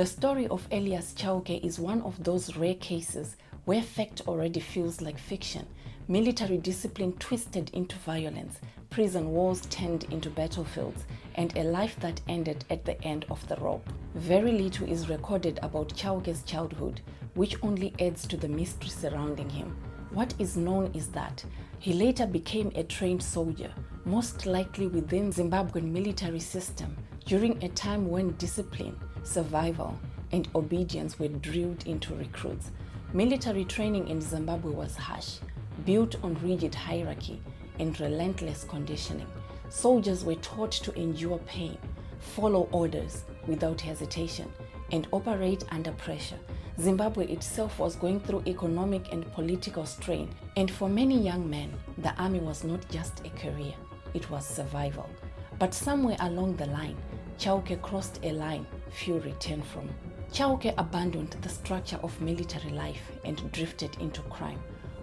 The story of Elias Chauke is one of those rare cases where fact already feels like fiction, military discipline twisted into violence, prison walls turned into battlefields, and a life that ended at the end of the rope. Very little is recorded about Chauke's childhood, which only adds to the mystery surrounding him. What is known is that he later became a trained soldier, most likely within Zimbabwean military system, during a time when discipline, survival, and obedience were drilled into recruits. Military training in Zimbabwe was harsh, built on rigid hierarchy and relentless conditioning. Soldiers were taught to endure pain, follow orders without hesitation, and operate under pressure. Zimbabwe itself was going through economic and political strain, and for many young men, the army was not just a career, it was survival. But somewhere along the line, Chauke crossed a line few return from. Chauke abandoned the structure of military life and drifted into crime.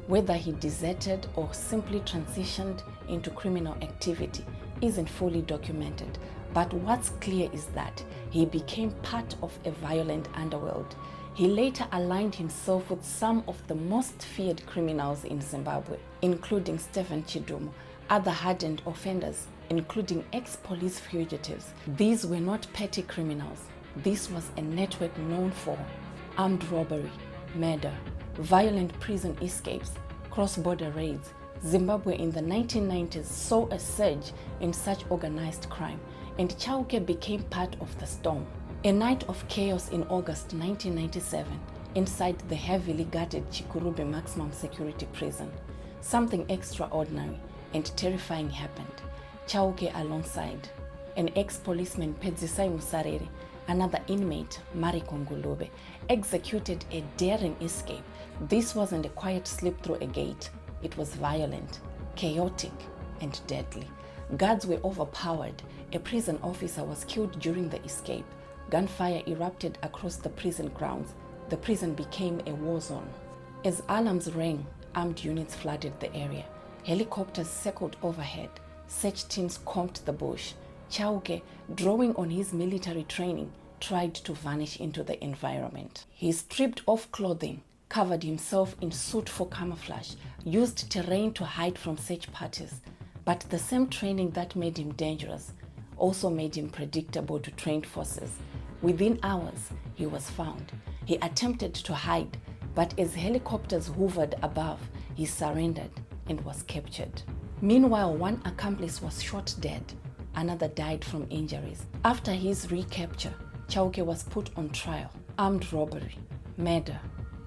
Whether he deserted or simply transitioned into criminal activity isn't fully documented, but what's clear is that he became part of a violent underworld. He later aligned himself with some of the most feared criminals in Zimbabwe, including Stephen Chidumo, other hardened offenders, including ex-police fugitives. These were not petty criminals. This was a network known for armed robbery, murder, violent prison escapes, cross-border raids. Zimbabwe in the 1990s saw a surge in such organized crime, and Chauke became part of the storm. A night of chaos in August 1997, inside the heavily guarded Chikurubi maximum security prison. Something extraordinary and terrifying happened. Chauke, alongside an ex-policeman Pedzisai Musareri, another inmate, Mariko Ngulube, executed a daring escape. This wasn't a quiet slip through a gate. It was violent, chaotic, and deadly. Guards were overpowered. A prison officer was killed during the escape. Gunfire erupted across the prison grounds. The prison became a war zone. As alarms rang, armed units flooded the area. Helicopters circled overhead. Search teams combed the bush. Chauke, drawing on his military training, tried to vanish into the environment. He stripped off clothing, covered himself in soot for camouflage, used terrain to hide from search parties. But the same training that made him dangerous also made him predictable to trained forces. Within hours, he was found. He attempted to hide, but as helicopters hovered above, he surrendered and was captured. Meanwhile, one accomplice was shot dead. Another died from injuries. After his recapture, Chauke was put on trial. Armed robbery, murder,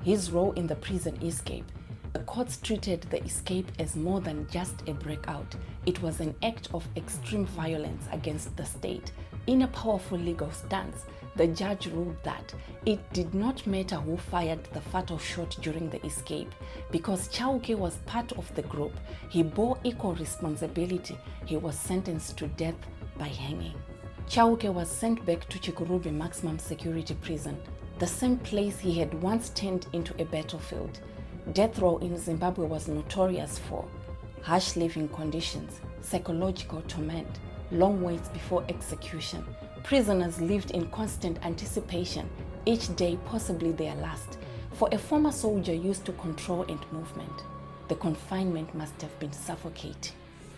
his role in the prison escape. The courts treated the escape as more than just a breakout. It was an act of extreme violence against the state. In a powerful legal stance, the judge ruled that it did not matter who fired the fatal shot during the escape. Because Chauke was part of the group, he bore equal responsibility. He was sentenced to death by hanging. Chauke was sent back to Chikurubi maximum security prison, the same place he had once turned into a battlefield. Death row in Zimbabwe was notorious for harsh living conditions, psychological torment, long waits before execution. Prisoners lived in constant anticipation, each day possibly their last. For a former soldier used to control and movement, the confinement must have been suffocating.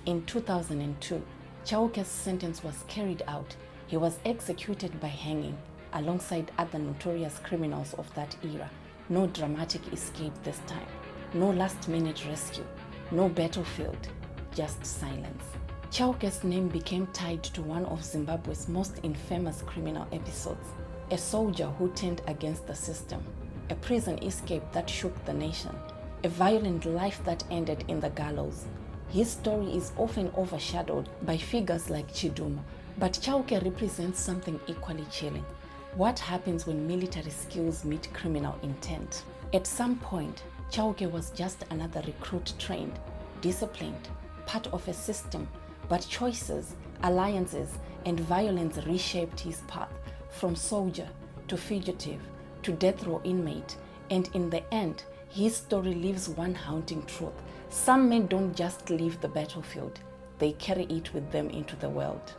In 2002, Chauke's sentence was carried out. He was executed by hanging alongside other notorious criminals of that era. No dramatic escape this time, no last-minute rescue, no battlefield, just silence. Chauke's name became tied to one of Zimbabwe's most infamous criminal episodes, a soldier who turned against the system, a prison escape that shook the nation, a violent life that ended in the gallows. His story is often overshadowed by figures like Chidumo, but Chauke represents something equally chilling. What happens when military skills meet criminal intent? At some point, Chauke was just another recruit trained, disciplined, part of a system, but choices, alliances, and violence reshaped his path from soldier to fugitive to death row inmate, and in the end, his story leaves one haunting truth. Some men don't just leave the battlefield, they carry it with them into the world.